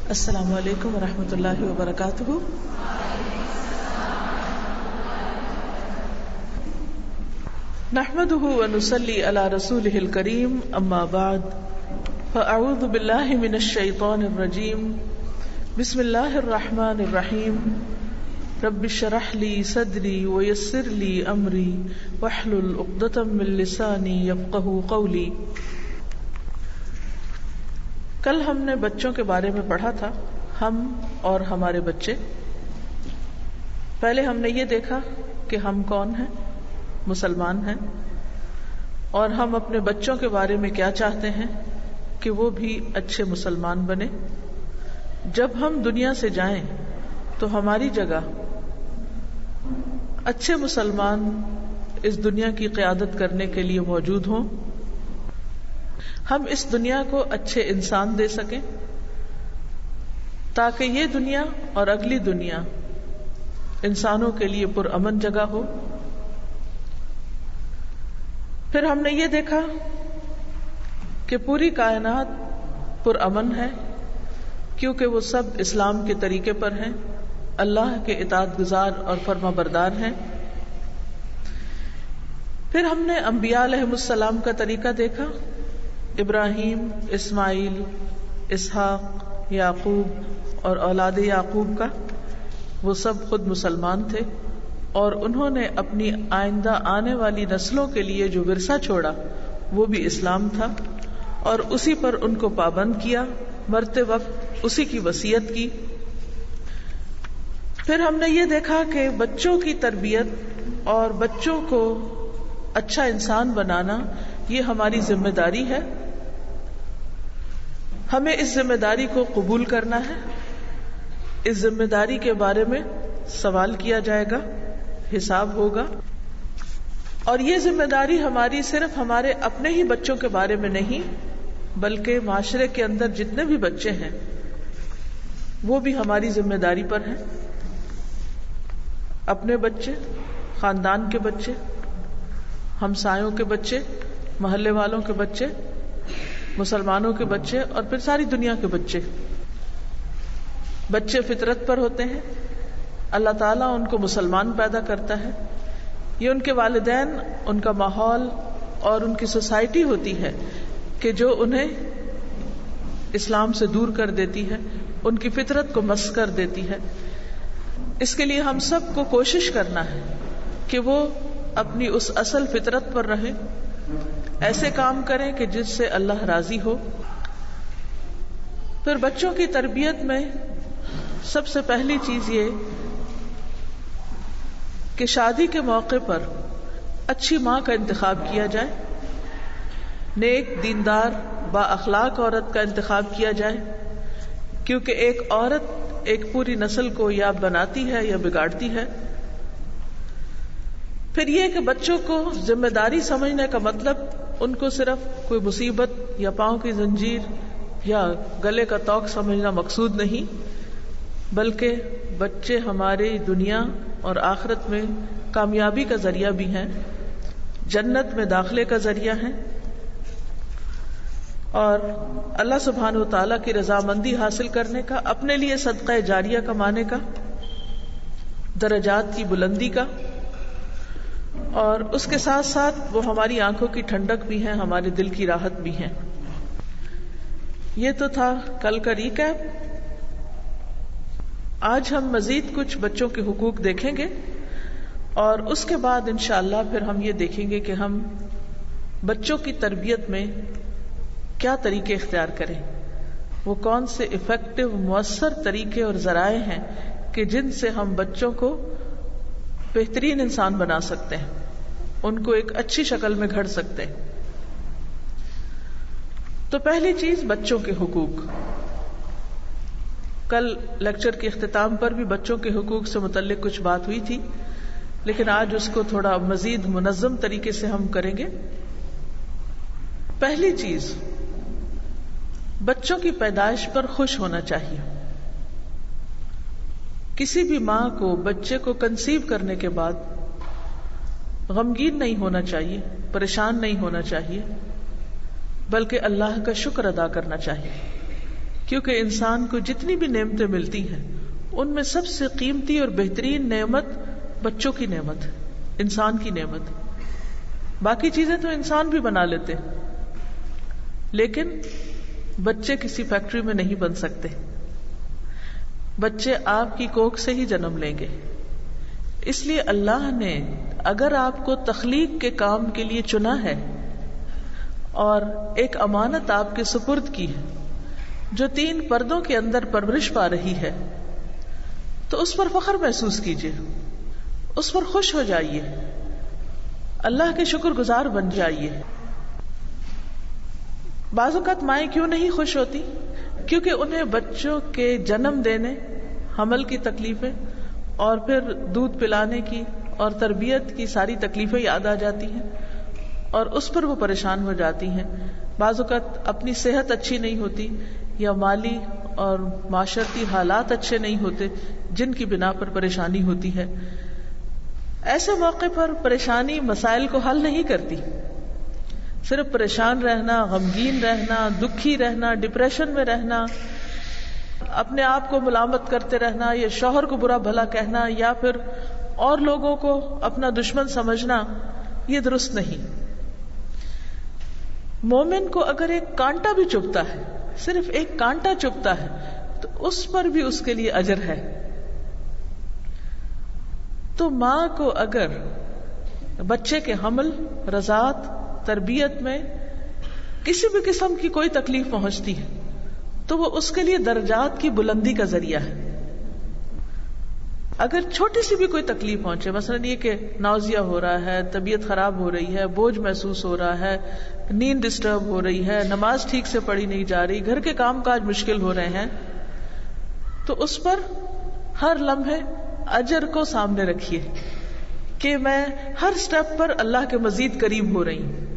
السلام علیکم ورحمۃ اللہ وبرکاتہ۔ نحمده ونصلي على رسوله الكريم، اما بعد فاعوذ باللہ من الشیطان الرجیم، بسم اللہ الرحمن الرحیم، رب اشرح لي صدری ويسر لي امری واحلل عقدۃ من لسانی یفقهوا قولی۔ کل ہم نے بچوں کے بارے میں پڑھا تھا، ہم اور ہمارے بچے۔ پہلے ہم نے یہ دیکھا کہ ہم کون ہیں، مسلمان ہیں، اور ہم اپنے بچوں کے بارے میں کیا چاہتے ہیں کہ وہ بھی اچھے مسلمان بنے۔ جب ہم دنیا سے جائیں تو ہماری جگہ اچھے مسلمان اس دنیا کی قیادت کرنے کے لیے موجود ہوں، ہم اس دنیا کو اچھے انسان دے سکیں تاکہ یہ دنیا اور اگلی دنیا انسانوں کے لیے پرامن جگہ ہو۔ پھر ہم نے یہ دیکھا کہ پوری کائنات پرامن ہے کیونکہ وہ سب اسلام کے طریقے پر ہیں، اللہ کے اطاعت گزار اور فرما بردار ہیں۔ پھر ہم نے انبیاء علیہم السلام کا طریقہ دیکھا، ابراہیم، اسماعیل، اسحاق، یعقوب اور اولاد یعقوب کا۔ وہ سب خود مسلمان تھے اور انہوں نے اپنی آئندہ آنے والی نسلوں کے لیے جو ورثہ چھوڑا وہ بھی اسلام تھا، اور اسی پر ان کو پابند کیا، مرتے وقت اسی کی وصیت کی۔ پھر ہم نے یہ دیکھا کہ بچوں کی تربیت اور بچوں کو اچھا انسان بنانا یہ ہماری ذمہ داری ہے۔ ہمیں اس ذمہ داری کو قبول کرنا ہے، اس ذمہ داری کے بارے میں سوال کیا جائے گا، حساب ہوگا، اور یہ ذمہ داری ہماری صرف ہمارے اپنے ہی بچوں کے بارے میں نہیں بلکہ معاشرے کے اندر جتنے بھی بچے ہیں وہ بھی ہماری ذمہ داری پر ہیں۔ اپنے بچے، خاندان کے بچے، ہمسایوں کے بچے، محلے والوں کے بچے، مسلمانوں کے بچے، اور پھر ساری دنیا کے بچے۔ بچے فطرت پر ہوتے ہیں، اللہ تعالیٰ ان کو مسلمان پیدا کرتا ہے۔ یہ ان کے والدین، ان کا ماحول اور ان کی سوسائٹی ہوتی ہے کہ جو انہیں اسلام سے دور کر دیتی ہے، ان کی فطرت کو مس کر دیتی ہے۔ اس کے لیے ہم سب کو کوشش کرنا ہے کہ وہ اپنی اس اصل فطرت پر رہیں، ایسے کام کریں کہ جس سے اللہ راضی ہو۔ پھر بچوں کی تربیت میں سب سے پہلی چیز یہ کہ شادی کے موقع پر اچھی ماں کا انتخاب کیا جائے، نیک، دیندار، با اخلاق عورت کا انتخاب کیا جائے، کیونکہ ایک عورت ایک پوری نسل کو یا بناتی ہے یا بگاڑتی ہے۔ پھر یہ کہ بچوں کو ذمہ داری سمجھنے کا مطلب ان کو صرف کوئی مصیبت یا پاؤں کی زنجیر یا گلے کا توق سمجھنا مقصود نہیں، بلکہ بچے ہماری دنیا اور آخرت میں کامیابی کا ذریعہ بھی ہیں، جنت میں داخلے کا ذریعہ ہیں، اور اللہ سبحانہ و تعالیٰ کی رضامندی حاصل کرنے کا، اپنے لیے صدقہ جاریہ کمانے کا، درجات کی بلندی کا، اور اس کے ساتھ ساتھ وہ ہماری آنکھوں کی ٹھنڈک بھی ہیں، ہمارے دل کی راحت بھی ہیں۔ یہ تو تھا کل کا ریکیپ۔ آج ہم مزید کچھ بچوں کے حقوق دیکھیں گے، اور اس کے بعد انشاءاللہ پھر ہم یہ دیکھیں گے کہ ہم بچوں کی تربیت میں کیا طریقے اختیار کریں، وہ کون سے افیکٹو مؤثر طریقے اور ذرائع ہیں کہ جن سے ہم بچوں کو بہترین انسان بنا سکتے ہیں، ان کو ایک اچھی شکل میں گھڑ سکتے ہیں۔ تو پہلی چیز بچوں کے حقوق۔ کل لیکچر کے اختتام پر بھی بچوں کے حقوق سے متعلق کچھ بات ہوئی تھی، لیکن آج اس کو تھوڑا مزید منظم طریقے سے ہم کریں گے۔ پہلی چیز، بچوں کی پیدائش پر خوش ہونا چاہیے۔ کسی بھی ماں کو بچے کو کنسیو کرنے کے بعد غمگین نہیں ہونا چاہیے، پریشان نہیں ہونا چاہیے، بلکہ اللہ کا شکر ادا کرنا چاہیے کیونکہ انسان کو جتنی بھی نعمتیں ملتی ہیں ان میں سب سے قیمتی اور بہترین نعمت بچوں کی نعمت ہے، انسان کی نعمت. باقی چیزیں تو انسان بھی بنا لیتے لیکن بچے کسی فیکٹری میں نہیں بن سکتے. بچے آپ کی کوکھ سے ہی جنم لیں گے. اس لیے اللہ نے اگر آپ کو تخلیق کے کام کے لیے چنا ہے اور ایک امانت آپ کے سپرد کی ہے جو 3 پردوں کے اندر پرورش پا رہی ہے، تو اس پر فخر محسوس کیجیے، اس پر خوش ہو جائیے، اللہ کے شکر گزار بن جائیے. بعض اوقات مائیں کیوں نہیں خوش ہوتی؟ کیونکہ انہیں بچوں کے جنم دینے، حمل کی تکلیفیں اور پھر دودھ پلانے کی اور تربیت کی ساری تکلیفیں یاد آ جاتی ہیں اور اس پر وہ پریشان ہو جاتی ہیں. بعض اوقات اپنی صحت اچھی نہیں ہوتی یا مالی اور معاشرتی حالات اچھے نہیں ہوتے جن کی بنا پر پریشانی ہوتی ہے. ایسے موقع پر پریشانی مسائل کو حل نہیں کرتی. صرف پریشان رہنا، غمگین رہنا، دکھی رہنا، ڈپریشن میں رہنا، اپنے آپ کو ملامت کرتے رہنا یا شوہر کو برا بھلا کہنا یا پھر اور لوگوں کو اپنا دشمن سمجھنا، یہ درست نہیں. مومن کو اگر ایک کانٹا بھی چبھتا ہے، صرف ایک کانٹا چبھتا ہے، تو اس پر بھی اس کے لیے اجر ہے. تو ماں کو اگر بچے کے حمل، رضاعت، تربیت میں کسی بھی قسم کی کوئی تکلیف پہنچتی ہے تو وہ اس کے لیے درجات کی بلندی کا ذریعہ ہے. اگر چھوٹی سی بھی کوئی تکلیف پہنچے، مثلا یہ کہ ناؤزیا ہو رہا ہے، طبیعت خراب ہو رہی ہے، بوجھ محسوس ہو رہا ہے، نیند ڈسٹرب ہو رہی ہے، نماز ٹھیک سے پڑھی نہیں جا رہی، گھر کے کام کاج مشکل ہو رہے ہیں، تو اس پر ہر لمحے اجر کو سامنے رکھیے کہ میں ہر سٹیپ پر اللہ کے مزید قریب ہو رہی ہوں.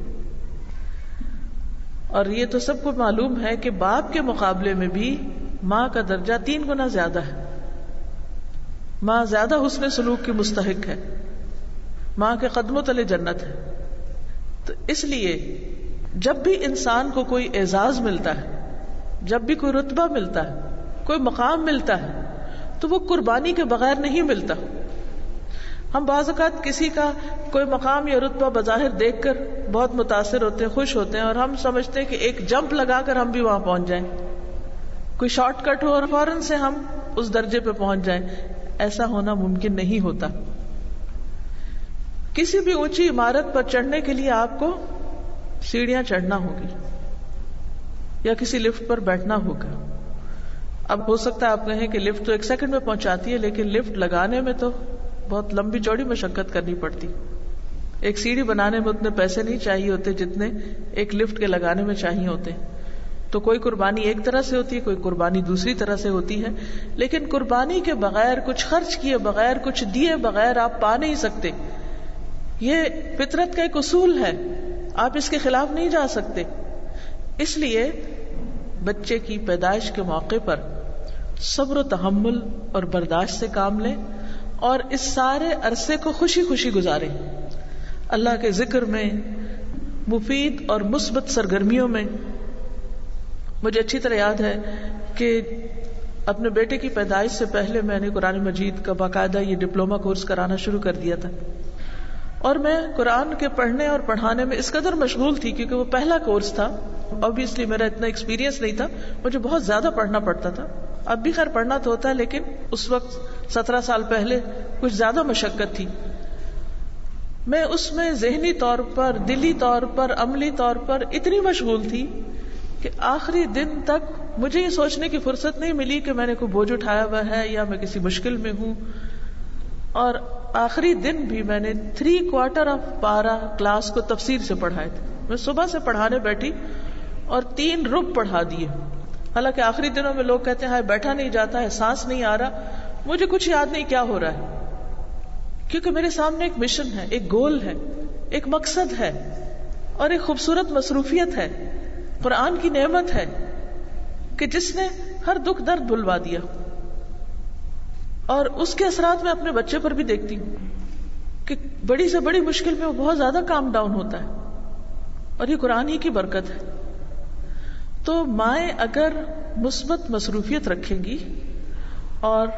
اور یہ تو سب کو معلوم ہے کہ باپ کے مقابلے میں بھی ماں کا درجہ 3 گنا زیادہ ہے. ماں زیادہ حسن سلوک کی مستحق ہے، ماں کے قدموں تلے جنت ہے. تو اس لیے جب بھی انسان کو کوئی اعزاز ملتا ہے، جب بھی کوئی رتبہ ملتا ہے، کوئی مقام ملتا ہے، تو وہ قربانی کے بغیر نہیں ملتا. ہم بعض اوقات کسی کا کوئی مقام یا رتبہ بظاہر دیکھ کر بہت متاثر ہوتے ہیں، خوش ہوتے ہیں، اور ہم سمجھتے ہیں کہ ایک جمپ لگا کر ہم بھی وہاں پہنچ جائیں، کوئی شارٹ کٹ ہو اور فوراً سے ہم اس درجے پہ پہنچ جائیں. ایسا ہونا ممکن نہیں ہوتا. کسی بھی اونچی عمارت پر چڑھنے کے لیے آپ کو سیڑھیاں چڑھنا ہوگی یا کسی لفٹ پر بیٹھنا ہوگا. اب ہو سکتا ہے آپ کہیں کہ لفٹ تو 1 سیکنڈ میں پہنچاتی ہے، لیکن لفٹ لگانے میں تو بہت لمبی چوڑی مشقت کرنی پڑتی. ایک سیڑھی بنانے میں اتنے پیسے نہیں چاہیے ہوتے جتنے ایک لفٹ کے لگانے میں چاہیے ہوتے. تو کوئی قربانی ایک طرح سے ہوتی ہے، کوئی قربانی دوسری طرح سے ہوتی ہے، لیکن قربانی کے بغیر، کچھ خرچ کیے بغیر، کچھ دیے بغیر آپ پا نہیں سکتے. یہ فطرت کا ایک اصول ہے، آپ اس کے خلاف نہیں جا سکتے. اس لیے بچے کی پیدائش کے موقع پر صبر و تحمل اور برداشت سے کام لیں اور اس سارے عرصے کو خوشی خوشی گزاریں. اللہ کے ذکر میں، مفید اور مثبت سرگرمیوں میں. مجھے اچھی طرح یاد ہے کہ اپنے بیٹے کی پیدائش سے پہلے میں نے قرآن مجید کا باقاعدہ یہ ڈپلوما کورس کرانا شروع کر دیا تھا، اور میں قرآن کے پڑھنے اور پڑھانے میں اس قدر مشغول تھی کیونکہ وہ پہلا کورس تھا. obviously میرا اتنا ایکسپیرینس نہیں تھا، مجھے بہت زیادہ پڑھنا پڑتا تھا. اب بھی خیر پڑھنا تو ہوتا ہے، لیکن اس وقت 17 سال پہلے کچھ زیادہ مشقت تھی. میں اس میں ذہنی طور پر، دلی طور پر، عملی طور پر اتنی مشغول تھی کہ آخری دن تک مجھے یہ سوچنے کی فرصت نہیں ملی کہ میں نے کوئی بوجھ اٹھایا ہوا ہے یا میں کسی مشکل میں ہوں. اور آخری دن بھی میں نے 3/4 آف پارہ کلاس کو تفسیر سے پڑھائے تھے. میں صبح سے پڑھانے بیٹھی اور 3 رب پڑھا دیے. حالانکہ آخری دنوں میں لوگ کہتے ہیں بیٹھا نہیں جاتا ہے، سانس نہیں آ رہا. مجھے کچھ یاد نہیں کیا ہو رہا ہے، کیونکہ میرے سامنے ایک مشن ہے، ایک گول ہے، ایک مقصد ہے اور ایک خوبصورت مصروفیت ہے. قرآن کی نعمت ہے کہ جس نے ہر دکھ درد بھلوا دیا، اور اس کے اثرات میں اپنے بچے پر بھی دیکھتی ہوں کہ بڑی سے بڑی مشکل میں وہ بہت زیادہ کام ڈاؤن ہوتا ہے، اور یہ قرآن ہی کی برکت ہے. تو مائیں اگر مثبت مصروفیت رکھیں گی اور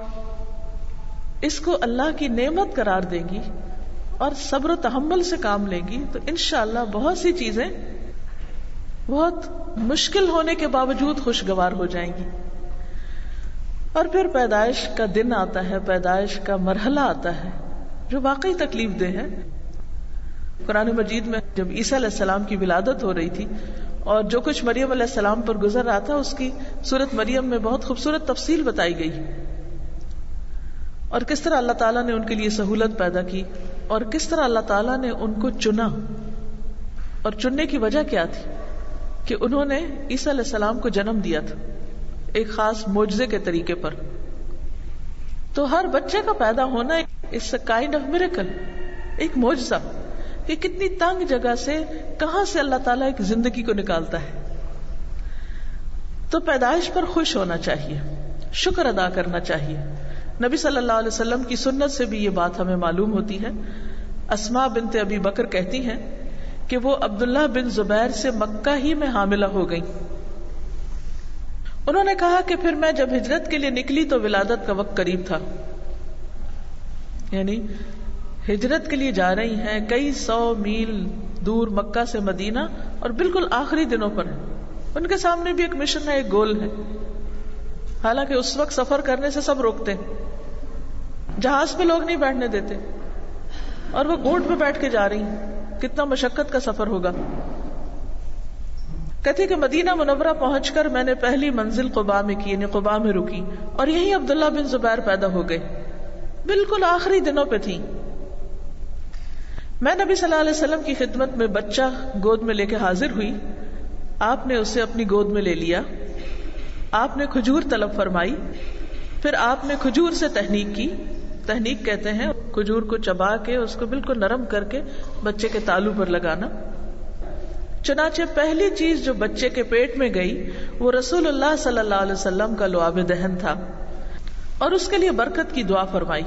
اس کو اللہ کی نعمت قرار دیں گی اور صبر و تحمل سے کام لیں گی تو انشاءاللہ بہت سی چیزیں بہت مشکل ہونے کے باوجود خوشگوار ہو جائیں گی. اور پھر پیدائش کا دن آتا ہے، پیدائش کا مرحلہ آتا ہے جو واقعی تکلیف دہ ہے. قرآن مجید میں جب عیسیٰ علیہ السلام کی ولادت ہو رہی تھی اور جو کچھ مریم علیہ السلام پر گزر رہا تھا، اس کی سورۃ مریم میں بہت خوبصورت تفصیل بتائی گئی، اور کس طرح اللہ تعالیٰ نے ان کے لیے سہولت پیدا کی اور کس طرح اللہ تعالیٰ نے ان کو چنا. اور چننے کی وجہ کیا تھی کہ انہوں نے عیسیٰ علیہ السلام کو جنم دیا تھا ایک خاص معجزے کے طریقے پر. تو ہر بچے کا پیدا ہونا اس کائنڈ آف میریکل، ایک معجزہ کہ کتنی تنگ جگہ سے کہاں سے اللہ تعالیٰ ایک زندگی کو نکالتا ہے. تو پیدائش پر خوش ہونا چاہیے، شکر ادا کرنا چاہیے. نبی صلی اللہ علیہ وسلم کی سنت سے بھی یہ بات ہمیں معلوم ہوتی ہے. اسماء بنت ابی بکر کہتی ہیں کہ وہ عبداللہ بن زبیر سے مکہ ہی میں حاملہ ہو گئیں. انہوں نے کہا کہ پھر میں جب ہجرت کے لیے نکلی تو ولادت کا وقت قریب تھا، یعنی ہجرت کے لیے جا رہی ہیں کئی 100 میل دور مکہ سے مدینہ اور بالکل آخری دنوں پر ہیں. ان کے سامنے بھی ایک مشن ہے، ایک گول ہے. حالانکہ اس وقت سفر کرنے سے سب روکتے، جہاز پہ لوگ نہیں بیٹھنے دیتے، اور وہ اونٹ پہ بیٹھ کے جا رہی ہیں. کتنا مشقت کا سفر ہوگا. کہتے کہ مدینہ منورہ پہنچ کر میں نے پہلی منزل قباء میں کی، یعنی قباء میں رکی، اور یہی عبداللہ بن زبیر پیدا ہو گئے. بالکل آخری دنوں پہ تھی. میں نبی صلی اللہ علیہ وسلم کی خدمت میں بچہ گود میں لے کے حاضر ہوئی. آپ نے اسے اپنی گود میں لے لیا، آپ نے کھجور طلب فرمائی، پھر آپ نے کھجور سے تحنیک کی. تحنیک کہتے ہیں کھجور کو چبا کے اس کو بالکل نرم کر کے بچے کے تالو پر لگانا. چنانچہ پہلی چیز جو بچے کے پیٹ میں گئی وہ رسول اللہ صلی اللہ علیہ وسلم کا لعاب دہن تھا، اور اس کے لیے برکت کی دعا فرمائی.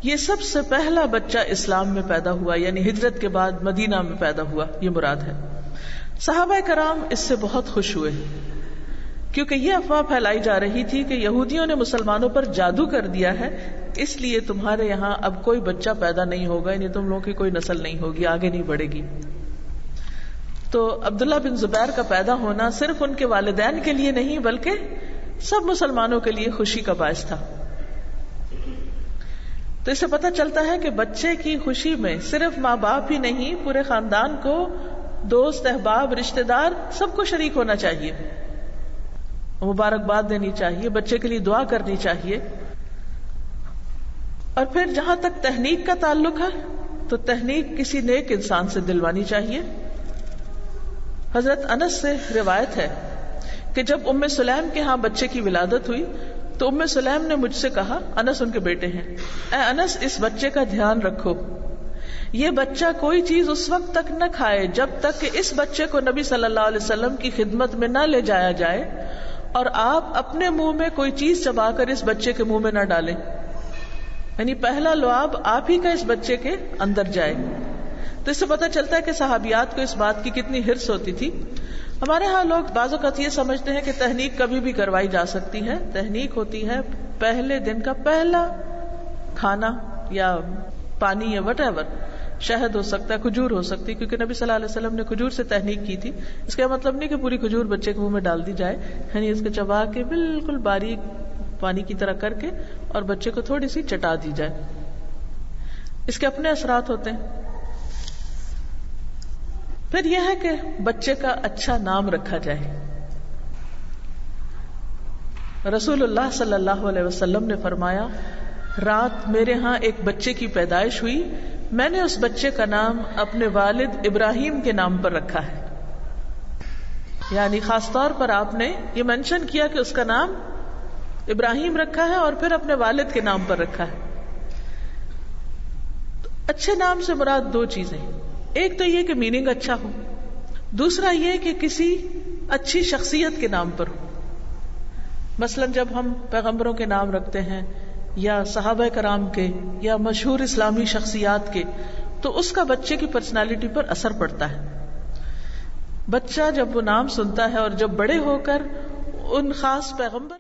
یہ سب سے پہلا بچہ اسلام میں پیدا ہوا، یعنی ہجرت کے بعد مدینہ میں پیدا ہوا، یہ مراد ہے. صحابہ کرام اس سے بہت خوش ہوئے، کیونکہ یہ افواہ پھیلائی جا رہی تھی کہ یہودیوں نے مسلمانوں پر جادو کر دیا ہے، اس لیے تمہارے یہاں اب کوئی بچہ پیدا نہیں ہوگا، یعنی تم لوگوں کی کوئی نسل نہیں ہوگی، آگے نہیں بڑھے گی. تو عبداللہ بن زبیر کا پیدا ہونا صرف ان کے والدین کے لیے نہیں بلکہ سب مسلمانوں کے لیے خوشی کا باعث تھا. تو اس سے پتہ چلتا ہے کہ بچے کی خوشی میں صرف ماں باپ ہی نہیں، پورے خاندان کو، دوست احباب رشتہ دار سب کو شریک ہونا چاہیے، مبارکباد دینی چاہیے، بچے کے لیے دعا کرنی چاہیے. اور پھر جہاں تک تحنیک کا تعلق ہے تو تحنیک کسی نیک انسان سے دلوانی چاہیے. حضرت انس سے روایت ہے کہ جب ام سلیم کے ہاں بچے کی ولادت ہوئی تو ام سلیم نے مجھ سے کہا، انس ان کے بیٹے ہیں، اے انس اس بچے کا دھیان رکھو، یہ بچہ کوئی چیز اس وقت تک نہ کھائے جب تک کہ اس بچے کو نبی صلی اللہ علیہ وسلم کی خدمت میں نہ لے جایا جائے، اور آپ اپنے منہ میں کوئی چیز چبا کر اس بچے کے منہ میں نہ ڈالیں، یعنی پہلا لعاب آپ ہی کا اس بچے کے اندر جائے. تو اس سے پتہ چلتا ہے کہ صحابیات کو اس بات کی کتنی حرص ہوتی تھی. ہمارے ہاں لوگ بعض اوقات یہ سمجھتے ہیں کہ تحنیک کبھی بھی کروائی جا سکتی ہے. تحنیک ہوتی ہے پہلے دن کا پہلا کھانا یا پانی یا وٹ ایور، شہد ہو سکتا ہے، کھجور ہو سکتی ہے، کیونکہ نبی صلی اللہ علیہ وسلم نے کھجور سے تحنیک کی تھی. اس کا مطلب نہیں کہ پوری کھجور بچے کے منہ میں ڈال دی جائے، یعنی اس کو چبا کے بالکل باریک پانی کی طرح کر کے اور بچے کو تھوڑی سی چٹا دی جائے. اس کے اپنے اثرات ہوتے ہیں. پھر یہ ہے کہ بچے کا اچھا نام رکھا جائے. رسول اللہ صلی اللہ علیہ وسلم نے فرمایا، رات میرے ہاں ایک بچے کی پیدائش ہوئی، میں نے اس بچے کا نام اپنے والد ابراہیم کے نام پر رکھا ہے. یعنی خاص طور پر آپ نے یہ مینشن کیا کہ اس کا نام ابراہیم رکھا ہے اور پھر اپنے والد کے نام پر رکھا ہے. تو اچھے نام سے مراد دو چیزیں، ایک تو یہ کہ میننگ اچھا ہو، دوسرا یہ کہ کسی اچھی شخصیت کے نام پر ہو. مثلا جب ہم پیغمبروں کے نام رکھتے ہیں یا صحابہ کرام کے یا مشہور اسلامی شخصیات کے، تو اس کا بچے کی پرسنالٹی پر اثر پڑتا ہے. بچہ جب وہ نام سنتا ہے اور جب بڑے ہو کر ان خاص پیغمبر